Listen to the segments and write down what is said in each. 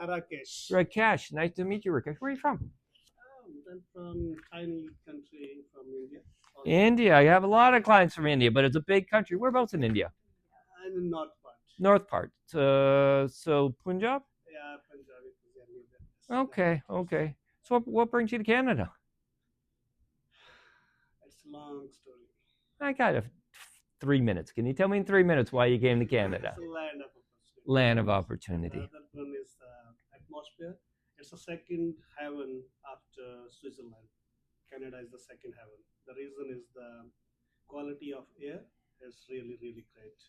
Rakesh. Rakesh, nice to meet you, Rakesh. Where are you from? I'm from tiny country from India. India. You have a lot of clients from India, but it's a big country. Whereabouts in India? I'm in north part. North part. So Punjab? Yeah, Punjabi. Okay, okay. So what brings you to Canada? It's a long story. I got 3 minutes. Can you tell me in 3 minutes why you came to Canada? It's a land of opportunity. Land of The opportunity. other one is the atmosphere. It's a second heaven after Switzerland. Canada is the second heaven. The reason is the quality of air is really, really great.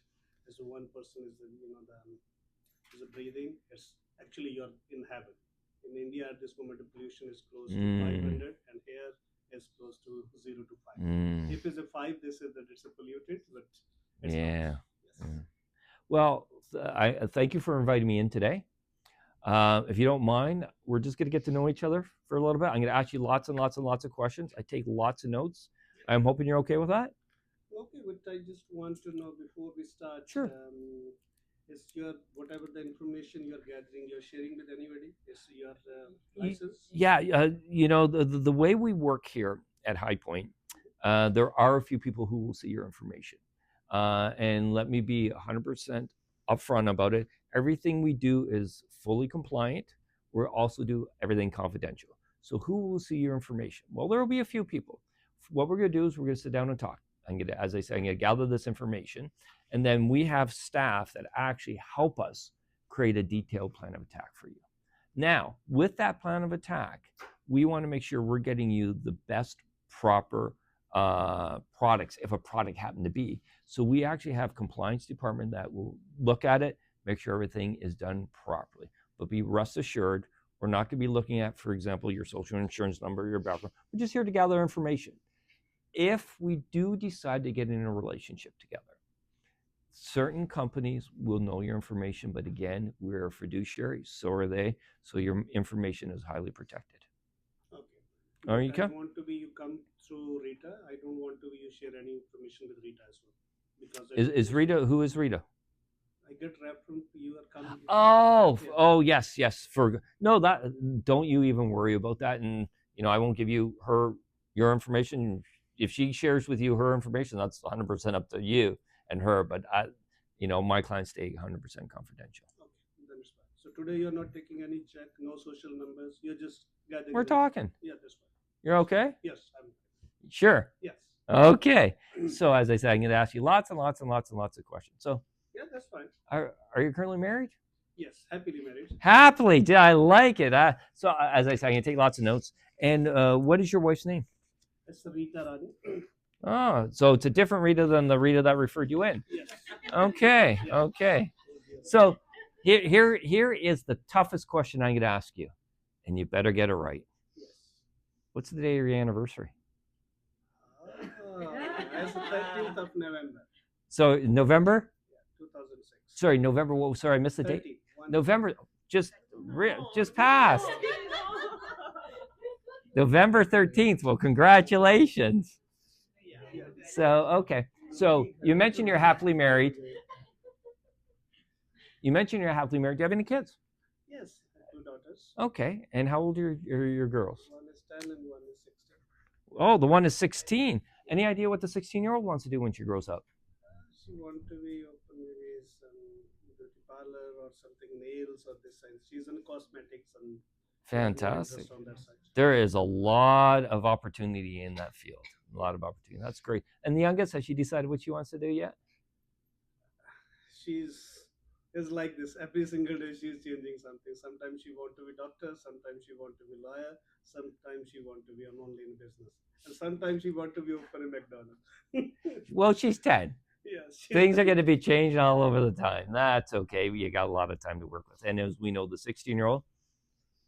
As one person is, is breathing. It's actually you're in heaven. In India, at this moment, the pollution is close to 500, and here is close to 0 to 5. If it's a 5, they say that it's a polluted, but it's Yeah. not. Yes. Well, I thank you for inviting me in today. If you don't mind, we're just going to get to know each other for a little bit. I'm going to ask you lots and lots and lots of questions. I take lots of notes. I'm hoping you're okay with that. Okay, but I just want to know before we start. Sure. Is your whatever the information you're gathering, you're sharing with anybody? Is your license? Yeah, the way we work here at HiPoint, there are a few people who will see your information, and let me be 100% upfront about it. Everything we do is fully compliant. We also do everything confidential. So who will see your information? Well, there will be a few people. What we're going to do is we're going to sit down and talk. I'm going to, as I say, I'm going to gather this information, and then we have staff that actually help us create a detailed plan of attack for you. Now, with that plan of attack, we want to make sure we're getting you the best proper products if a product happened to be. So we actually have compliance department that will look at it, make sure everything is done properly. But be rest assured, we're not going to be looking at, for example, your social insurance number, your background. We're just here to gather information. If we do decide to get in a relationship together, certain companies will know your information, but again, we're a fiduciary, so are they. So your information is highly protected. Okay. Are you I okay? want to be you come through Rita. I don't want to be you share any information with Rita as well. Because Is Rita? Who is Rita? I get reference you are coming. Oh, yes. No, that don't you even worry about that. And I won't give you your information. If she shares with you her information, that's 100% up to you and her. But my clients stay 100% confidential. Okay, then it's fine. So today you're not taking any check, no social numbers. You're just gathering. We're talking. Yeah, that's fine. You're okay? Yes, I'm. Sure. Yes. Okay. So as I said, I'm going to ask you lots and lots and lots and lots of questions. So Yeah, that's fine. are you currently married? Yes, happily married. Happily. Did I like it? So as I said, I'm going to take lots of notes. And what is your wife's name? It's Rita Rani. Oh, so it's a different Rita than the Rita that referred you in. Yes. Okay. Okay. So here is the toughest question I'm going to ask you, and you better get it right. Yes. What's the day of your anniversary? It's the 13th of November. So November? Yeah, 2006. Sorry, November. What? Sorry, I missed the date. 13. November. Just passed. November 13th. Well, congratulations. Yeah. So okay. So you mentioned you're happily married. Do you have any kids? Yes, 2 daughters. Okay. And how old are your girls? One is 10 and one is 16. Oh, the one is 16. Any idea what the 16-year-old wants to do when she grows up? She wants to be open maybe some beauty parlor or something, nails or this side. She's in cosmetics and Fantastic. on that side. There is a lot of opportunity in that field. A lot of opportunity. That's great. And the youngest, has she decided what she wants to do yet? She's is like this. Every single day she's changing something. Sometimes she want to be doctor, sometimes she want to be lawyer, sometimes she want to be an online business, and sometimes she want to be open a McDonald's. Well, she's 10. Yes. Things are going to be changing all over the time. That's okay. You got a lot of time to work with. And as we know, the 16-year-old,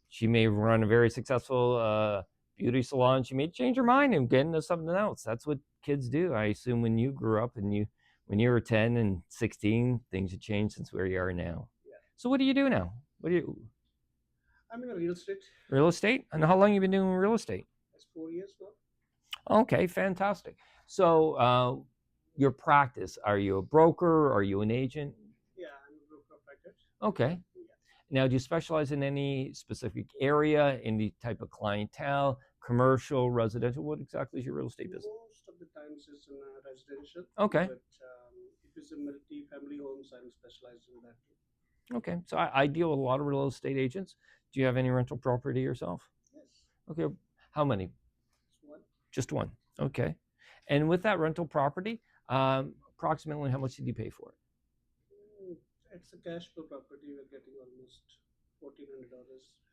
she may run a very successful beauty salon. She may change her mind and get into something else. That's what kids do. I assume when you grew up and when you were 10 and 16, things have changed since where you are now. Yeah. So what do you do now? I'm in real estate. Real estate? And how long have you been doing real estate? It's 4 years now. Okay, fantastic. So your practice, are you a broker? Are you an agent? Yeah, I'm a broker practice. Okay. Now, do you specialize in any specific area, any type of clientele, commercial, residential? What exactly is your real estate business? Most of the times it's in residential. Okay. But if it's a multi-family homes, I'm specialized in that too. Okay. So I deal with a lot of real estate agents. Do you have any rental property yourself? Yes. Okay. How many? It's one. Just one. Okay. And with that rental property, approximately how much did you pay for it? It's a cash flow property. We're getting almost $1,400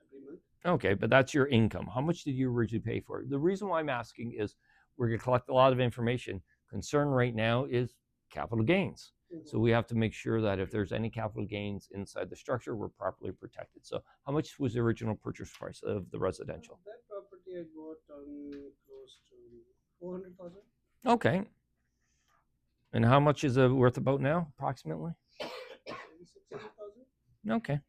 every month. Okay, but that's your income. How much did you originally pay for it? The reason why I'm asking is we're going to collect a lot of information. Concern right now is capital gains. So we have to make sure that if there's any capital gains inside the structure, we're properly protected. So how much was the original purchase price of the residential? That property I bought on close to 400,000. Okay. And how much is it worth about now, approximately? Maybe 600,000. Okay.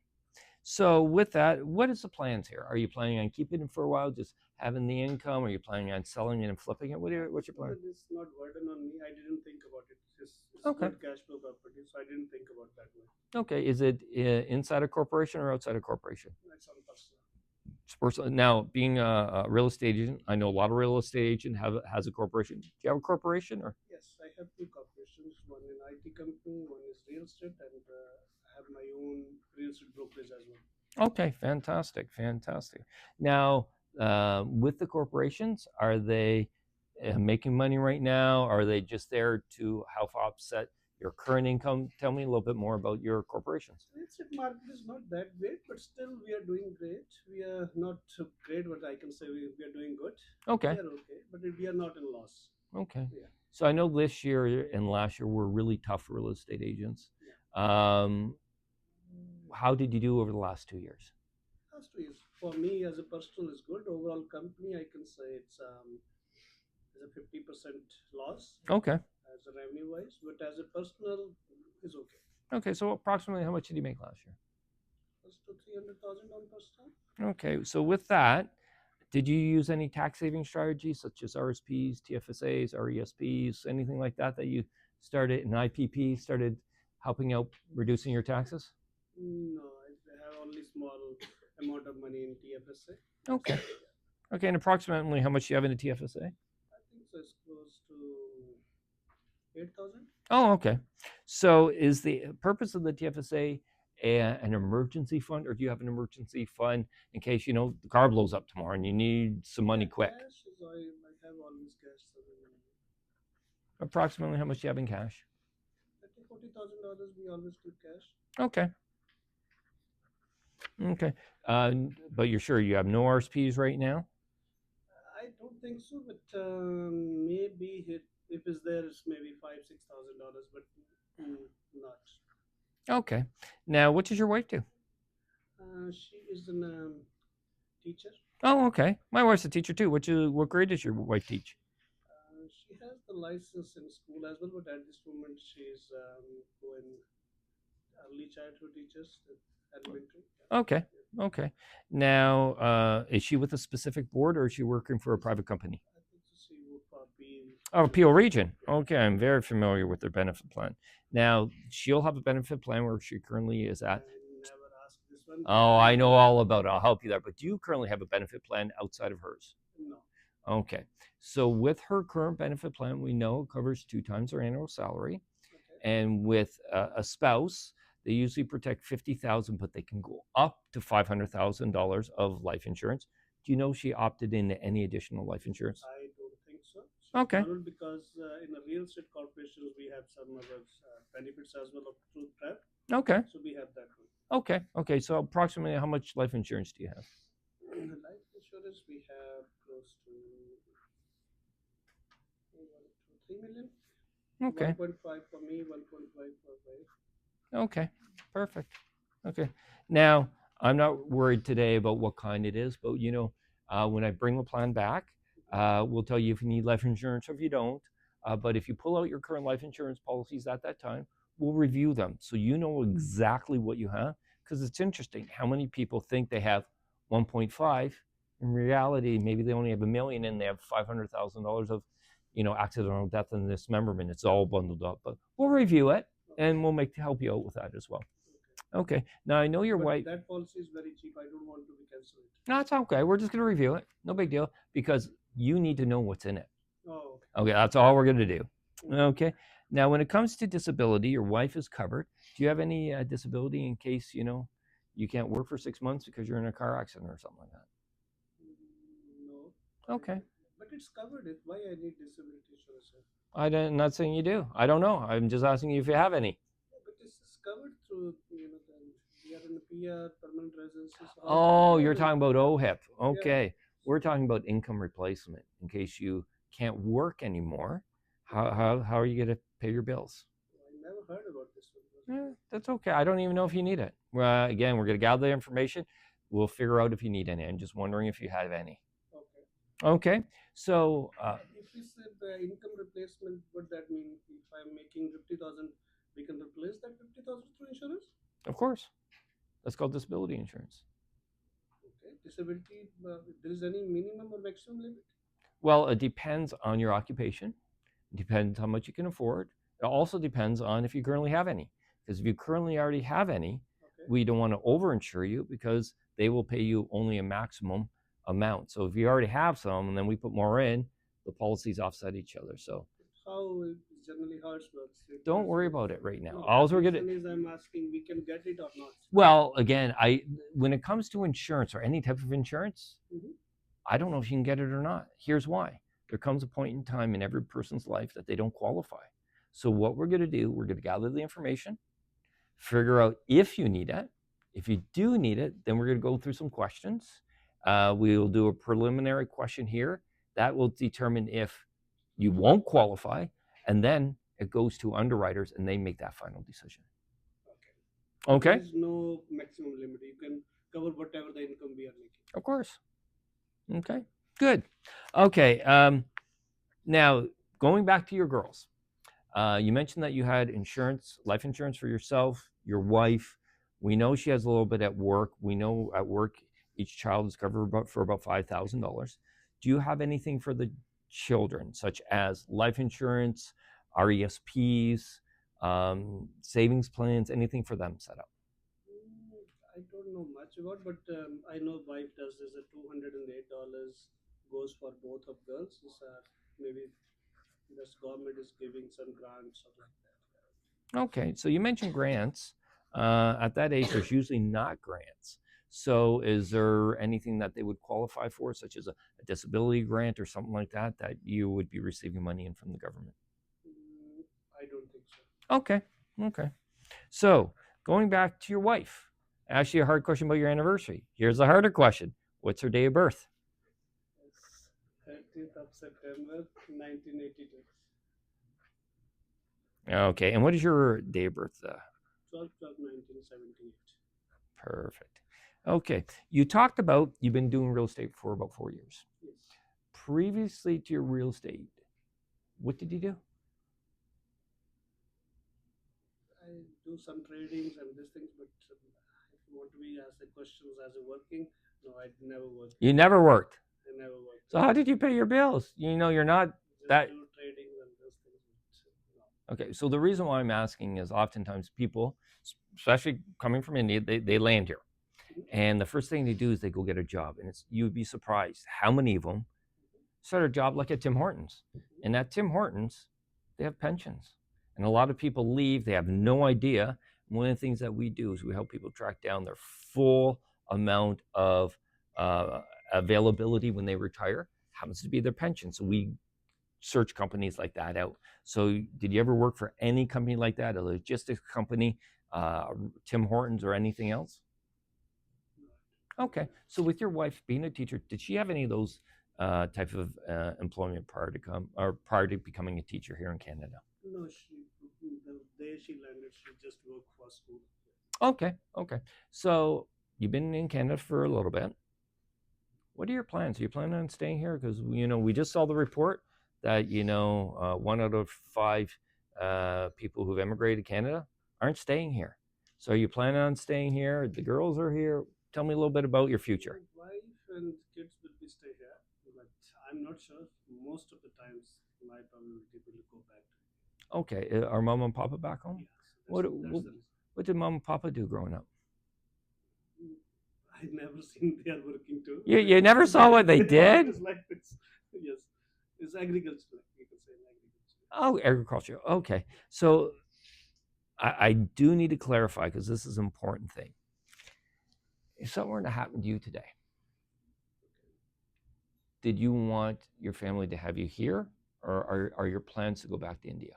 So with that, what is the plans here? Are you planning on keeping it for a while, just having the income? Are you planning on selling it and flipping it? What's your plan? It's not burden on me. I didn't think about it. It's Okay. good cash flow property, so I didn't think about that way. Okay. Is it inside a corporation or outside a corporation? It's on personal. It's personal. Now, being a real estate agent, I know a lot of real estate agent has a corporation. Do you have a corporation or? Yes, I have two corporations. One in IT company, one is real estate, and I have my own real estate brokerage as well. Okay, fantastic, fantastic. Now, with the corporations, are they making money right now? Are they just there to help offset your current income? Tell me a little bit more about your corporations. Real estate market is not that great, but still we are doing great. We are not so great, but I can say we are doing good. Okay. We are okay, but we are not in loss. Okay. Yeah. So I know this year and last year were really tough for real estate agents. How did you do over the last 2 years? Last 2 years, for me as a personal is good. Overall company, I can say it's a 50% loss. Okay. As a revenue wise, but as a personal is okay. Okay, so approximately how much did you make last year? Close to 300,000 on personal. Okay, so with that, did you use any tax saving strategies such as RSPs, TFSAs, RESPs, anything like that you started in IPP, started helping out reducing your taxes? No, I have only small amount of money in TFSA. Okay. Okay, and approximately how much do you have in the TFSA? I think so it's close to 8,000. Oh, okay. So is the purpose of the TFSA an emergency fund, or do you have an emergency fund in case the car blows up tomorrow and you need some money quick? Cash is I have always cash. So approximately how much do you have in cash? $40,000 we always keep cash. Okay. Okay. But you're sure you have no RSPs right now? I don't think so, but maybe if it's there, it's maybe $5,000-6,000, but not. Okay. Now, what does your wife do? She is a teacher. Oh, okay. My wife's a teacher too. What grade does your wife teach? She has the license in school as well, but at this moment she's doing early childhood teachers, elementary. Okay. Okay. Now, is she with a specific board or is she working for a private company? I think she works for PL. Oh, Peel Region. Okay, I'm very familiar with their benefit plan. Now, she'll have a benefit plan where she currently is at. I never asked this one. Oh, I know all about it. I'll help you there. But do you currently have a benefit plan outside of hers? No. Okay. So with her current benefit plan, we know it covers 2 times her annual salary. Okay. And with a spouse, they usually protect $50,000, but they can go up to $500,000 of life insurance. Do you know she opted into any additional life insurance? I don't think so. Okay. Because in the real estate corporations, we have some other benefits as well through PrEP. Okay. So we have that one. Okay. Okay. So approximately how much life insurance do you have? Life insurance, we have close to 3 million. Okay. 1.5 for me, 1.5 for wife. Okay. Perfect. Okay. Now, I'm not worried today about what kind it is, but when I bring the plan back, we'll tell you if you need life insurance or if you don't. But if you pull out your current life insurance policies at that time, we'll review them so you know exactly what you have. Because it's interesting how many people think they have 1.5. In reality, maybe they only have $1 million and they have $500,000 of, accidental death and dismemberment. It's all bundled up. But we'll review it and we'll help you out with that as well. Okay. Now I know your But wife. that policy is very cheap. I don't want to be cancelled. No, it's okay. We're just going to review it. No big deal because you need to know what's in it. Oh, Okay, that's all we're going to do. okay. Okay. Now, when it comes to disability, your wife is covered. Do you have any disability in case you can't work for 6 months because you're in a car accident or something like that? No. Okay. But it's covered. Why I need disability insurance, sir? I'm not saying you do. I don't know. I'm just asking you if you have any. Yeah, but this is covered through, we are in a PR, permanent residency. So Oh, you're everything. talking about OHIP. Yeah. Okay. We're talking about income replacement in case you can't work anymore. How are you going to pay your bills? I never heard about this one. Yeah, that's okay. I don't even know if you need it. Again, we're going to gather the information. We'll figure out if you need any. I'm just wondering if you have any. Okay. Okay. So, If we said the income replacement, what that mean? If I'm making 50,000, we can replace that 50,000 through insurance? of course, that's called disability insurance. Okay. Disability, there is any minimum or maximum limit? Well, it depends on your occupation. It depends how much you can afford. It also depends on if you currently have any. Because if you currently already have any, Okay. we don't want to overinsure you because they will pay you only a maximum amount. So if you already have some and then we put more in, the policies offset each other. So How generally how it works? don't worry about it right now. No, All that we're gonna reason is I'm asking we can get it or not. well, again, when it comes to insurance or any type of insurance, Mhm. I don't know if you can get it or not. Here's why. There comes a point in time in every person's life that they don't qualify. So what we're going to do, we're going to gather the information, figure out if you need it. If you do need it, then we're going to go through some questions. We'll do a preliminary question here that will determine if you won't qualify, and then it goes to underwriters and they make that final decision. Okay. Okay? There is no maximum limit. You can cover whatever the income we are making. Of course. Okay. Good. Okay. Now, going back to your girls, you mentioned that you had insurance, life insurance for yourself, your wife. We know she has a little bit at work. We know at work each child is covered for about $5,000. Do you have anything for the children, such as life insurance, RESPs, savings plans, anything for them set up? I don't know much about, but I know wife does this. A $208 goes for both of girls. It's, maybe this government is giving some grants or like that. Okay, so you mentioned grants. At that age, there's usually not grants. So, is there anything that they would qualify for, such as a disability grant or something like that, that you would be receiving money in from the government? Mm, I don't think so. Okay, okay. So, going back to your wife, I asked you a hard question about your anniversary. Here's a harder question. What's her day of birth? It's 30th of September 1982. Okay, and what is your day of birth? 12th of 1978. Perfect. Okay, you talked about you've been doing real estate for about 4 years. Yes. Previously to your real estate, what did you do? I do some tradings and these things, but if you want to be asked the questions as a working, no, I never worked. You never worked. I never worked. So how did you pay your bills? You're not Just that. do trading and those things. No. Okay, so the reason why I'm asking is oftentimes people, especially coming from India, they land here. And the first thing they do is they go get a job. And you'd be surprised how many of them start a job like at Tim Hortons. And at Tim Hortons, they have pensions. And a lot of people leave, they have no idea. And one of the things that we do is we help people track down their full amount of availability when they retire, happens to be their pension. So we search companies like that out. So did you ever work for any company like that, a logistics company, Tim Hortons or anything else? Okay. So with your wife being a teacher, did she have any of those type of employment prior to becoming a teacher here in Canada? No, the day she landed, she just worked for school. Okay. Okay. So you've been in Canada for a little bit. What are your plans? Are you planning on staying here? Because we just saw the report that 1 out of 5 people who've emigrated to Canada aren't staying here. So are you planning on staying here? The girls are here. Tell me a little bit about your future. My wife and kids will be stay here, but I'm not sure. Most of the times, my probability will go back to. Okay, are mom and papa back home? Yes, What that's the reason. What did mom and papa do growing up? I never seen they are working too. You never saw what they Their part did? is like this. Yes, it's agriculture. Like you can say in agriculture. Oh, agriculture. Okay. So I do need to clarify because this is an important thing. If something were to happen to you today, did you want your family to have you here, or are your plans to go back to India?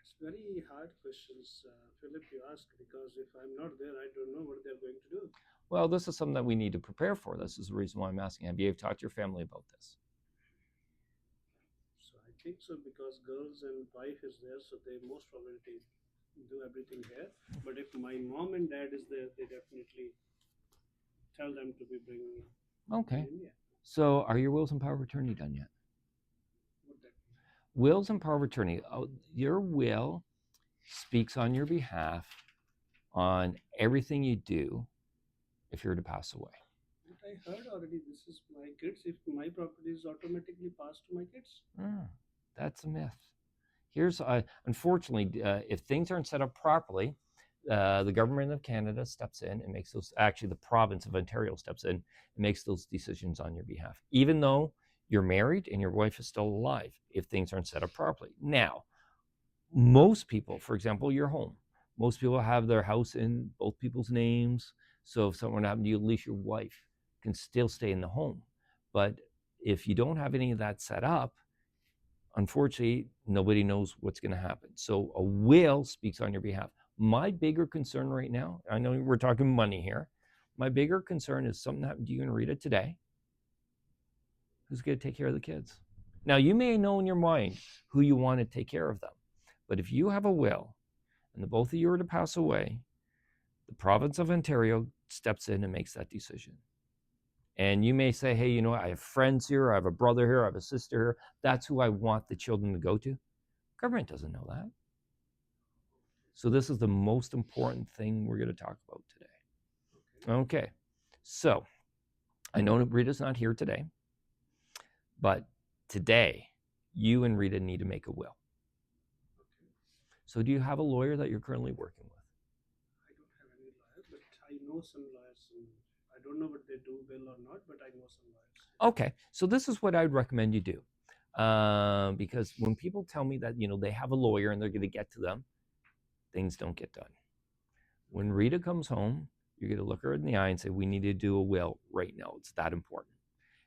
It's very hard questions, Philip. You ask because if I'm not there, I don't know what they're going to do. Well, this is something that we need to prepare for. This is the reason why I'm asking. Have you talked to your family about this? So I think so because girls and wife is there, so they most probably do everything here. But if my mom and dad is there, they definitely tell them to be bringing me Okay. in India. So are your wills and power of attorney done yet? What that mean? Wills and power of attorney. Your will speaks on your behalf on everything you do if you're to pass away. But I heard already this is my kids. If my property is automatically passed to my kids. That's a myth. Here's unfortunately, if things aren't set up properly, the government of Canada steps in and makes those. Actually, the province of Ontario steps in and makes those decisions on your behalf, even though you're married and your wife is still alive. If things aren't set up properly, now most people, for example, your home, most people have their house in both people's names. So if something happened to you, at least your wife can still stay in the home. But if you don't have any of that set up, unfortunately, nobody knows what's going to happen. So a will speaks on your behalf. My bigger concern right now, I know we're talking money here. My bigger concern is something happened to you and Rita today. Who's going to take care of the kids? Now, you may know in your mind who you want to take care of them. But if you have a will and the both of you are to pass away, the province of Ontario steps in and makes that decision. And you may say, hey, you know what? I have friends here, I have a brother here, I have a sister here. That's who I want the children to go to. Government doesn't know that. So this is the most important thing we're going to talk about today. Okay. So I know Rita's not here today, but today you and Rita need to make a will. So do you have a lawyer that you're currently working with? I don't have any lawyer, but I know some lawyers. I don't know what they do well or not, but I know some lawyers. Okay, so this is what I'd recommend you do, because when people tell me that they have a lawyer and they're going to get to them, things don't get done. When Rita comes home, you're going to look her in the eye and say, we need to do a will right now. It's that important.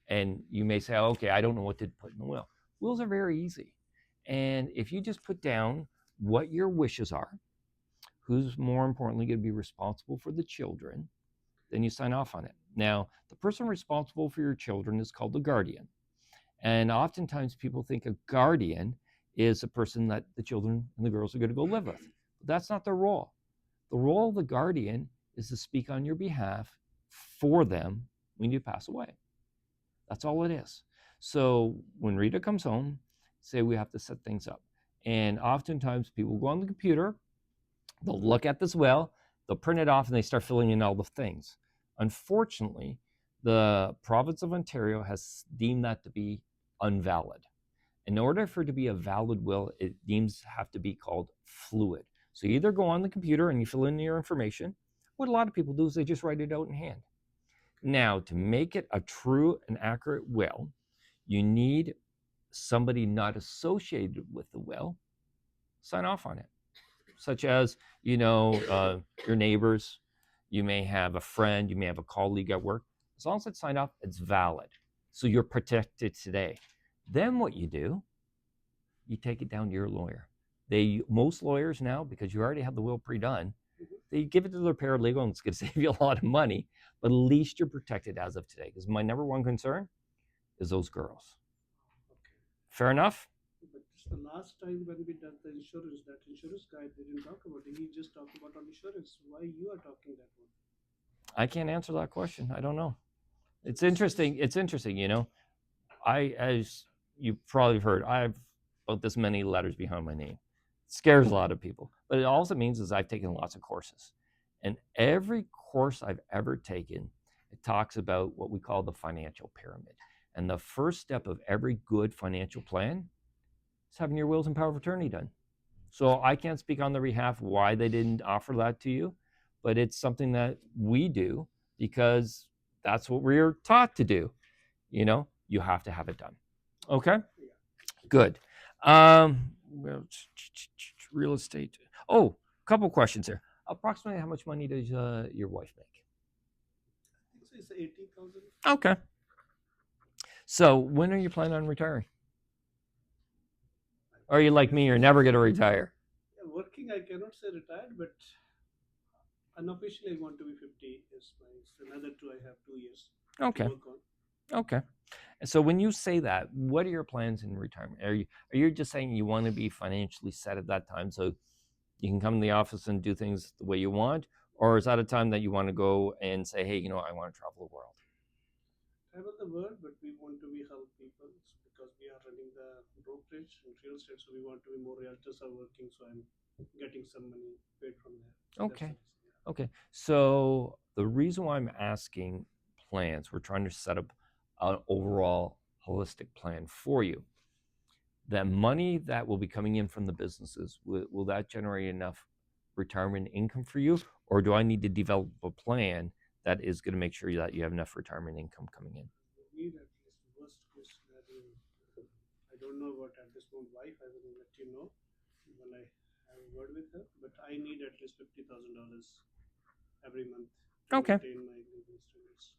And you may say, okay, I don't know what to put in the will. Wills are very easy. And if you just put down what your wishes are, who's more importantly going to be responsible for the children, then you sign off on it. Now, the person responsible for your children is called the guardian. And oftentimes people think a guardian is a person that the children and the girls are going to go live with. But that's not their role. The role of the guardian is to speak on your behalf for them when you pass away. That's all it is. So when Rita comes home, say we have to set things up. And oftentimes people go on the computer, they'll look at this will, they'll print it off, and they start filling in all the things. Unfortunately, the province of Ontario has deemed that to be invalid. In order for it to be a valid will, it deems have to be called fluid. So you either go on the computer and you fill in your information. What a lot of people do is they just write it out in hand. Now, to make it a true and accurate will, you need somebody not associated with the will sign off on it, such as your neighbors. You may have a friend, you may have a colleague at work. As long as it's signed off, it's valid. So you're protected today. Then what you do, you take it down to your lawyer. Most lawyers now, because you already have the will pre-done, they give it to their paralegal, and it's going to save you a lot of money, but at least you're protected as of today. Because my number one concern is those girls. Fair enough? But it's the last time when we did the insurance, that insurance guy didn't talk about it. He just talked about on insurance. Why you are talking that one? I can't answer that question. I don't know. It's interesting. It's interesting, as you've probably heard, I have about this many letters behind my name. It scares a lot of people. But it also means is I've taken lots of courses. And every course I've ever taken, it talks about what we call the financial pyramid. And the first step of every good financial plan is having your wills and power of attorney done. So I can't speak on their behalf why they didn't offer that to you, but it's something that we do because that's what we're taught to do. You have to have it done. Okay, Yeah. good. Well, real estate. Oh, a couple questions here. Approximately how much money does your wife make? I think so it's 80,000. Okay. So when are you planning on retiring? Or are you like me? You're never going to retire. Yeah, working, I cannot say retired, but unofficially I want to be 50 is my, so another two, I have 2 years to Okay. work on. Okay. And so when you say that, what are your plans in retirement? Are you just saying you want to be financially set at that time so you can come in the office and do things the way you want? Or is that a time that you want to go and say, hey, I want to travel the world? Travel the world, but we want to be help people because we are running the brokerage and real estate, so we want to be more realtors are working, so I'm getting some money paid from there. So that's the Okay. reason. Okay. So the reason why I'm asking plans, we're trying to set up an overall holistic plan for you. That money that will be coming in from the businesses, will that generate enough retirement income for you? Or do I need to develop a plan that is going to make sure that you have enough retirement income coming in? We need at least worst case scenario. I don't know what at this moment wife. I will let you know when I have a word with her. But I need at least $50,000 every month to Okay. maintain my living standards.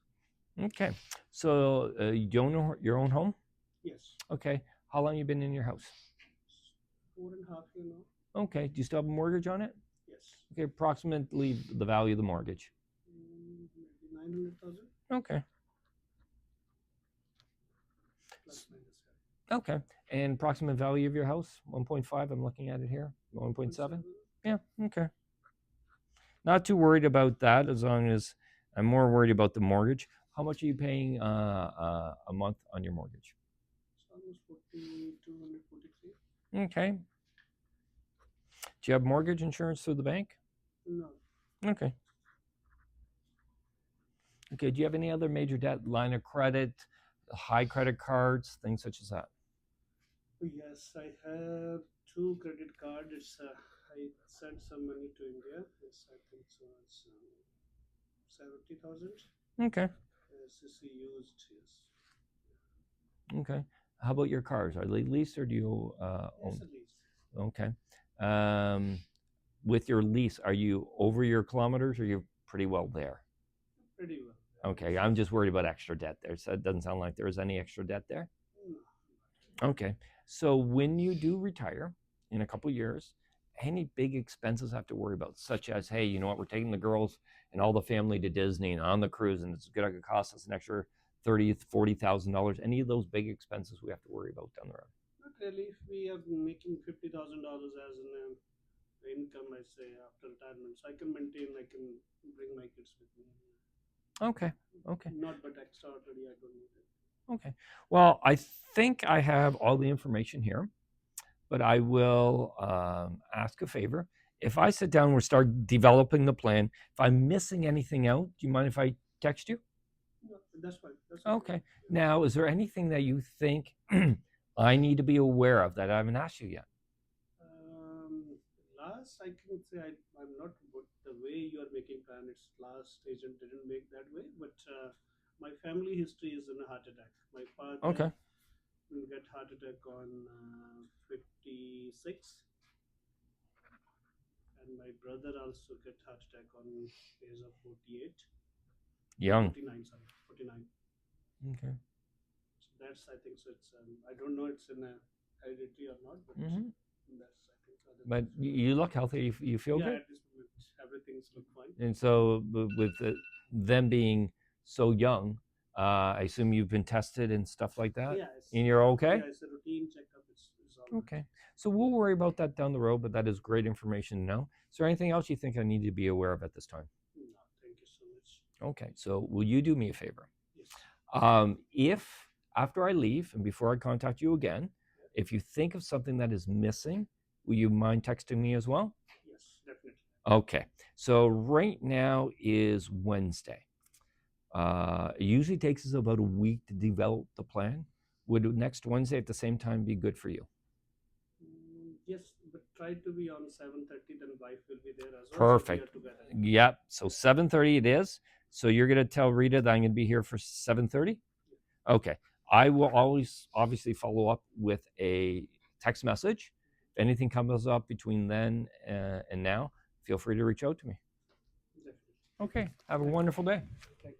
Okay. So you own your own home? Yes, Okay. How long you been in your house? 4.5 year now. Okay. Do you still have a mortgage on it? Yes, Okay. Approximately the value of the mortgage. maybe 900,000 Okay. plus minus. Okay. And approximate value of your house? 1.5. I'm looking at it here. 1.7. 0.7. Yeah. Okay. Not too worried about that as long as I'm more worried about the mortgage. How much are you paying a month on your mortgage? It's almost 4,243. Okay. Do you have mortgage insurance through the bank? No. Okay. Okay. Do you have any other major debt, line of credit, high credit cards, things such as that? Yes, I have two credit cards. I sent some money to India. Yes, I think so. It's 70,000. Okay. Yes, it's used. Yes. Okay. How about your cars? Are they leased or do you Yes, own? at least. Okay. Um, with your lease, are you over your kilometers or you're pretty well there? Pretty well. Okay. I'm just worried about extra debt there. So it doesn't sound like there's any extra debt there. No. Okay. So when you do retire in a couple years, any big expenses I have to worry about, such as, hey, you know what, we're taking the girls and all the family to Disney and on the cruise, and it's going to cost us an extra $30,000, $40,000. Any of those big expenses we have to worry about down the road? Not really. If we are making $50,000 as an income, I say after retirement, so I can maintain. I can bring my kids with me. Okay. Okay. Not but extraordinary. I don't need it. Okay. Well, I think I have all the information here, but I will ask a favor. If I sit down and we start developing the plan, if I'm missing anything out, do you mind if I text you? No, that's fine. That's okay. Okay. Now, is there anything that you think I need to be aware of that I haven't asked you yet? Last, I can say I'm not but the way you are making plan. It's last agent didn't make that way, but my family history is in a heart attack. My father Okay. get heart attack on 56, and my brother also get heart attack on age of 48, Young. 49. Sorry, 49. Okay. So that's I think so. It's I don't know it's in a hereditary or not, but Hmm. that's I think other But things. you look healthy. You feel Yeah, good. at this moment everything's look fine. And so, with them being so young, I assume you've been tested and stuff like that, Yeah, and you're okay. yeah, it's a routine checkup. It's all right. Okay. So we'll worry about that down the road, but that is great information to know. Is there anything else you think I need to be aware of at this time? No, thank you so much. Okay. So will you do me a favor? Yes. If after I leave and before I contact you again, Yeah. if you think of something that is missing, will you mind texting me as well? Yes, definitely. Okay. So right now is Wednesday. It usually takes us about a week to develop the plan. Would next Wednesday at the same time be good for you? Yes, but try to be on 7:30. Then wife will be there as well. So we are Perfect. together. Yep. So 7:30 it is. So you're going to tell Rita that I'm going to be here for 7:30? Okay. I will always obviously follow up with a text message. If anything comes up between then and now, feel free to reach out to me. Definitely. Okay. Have a wonderful day. Thank you.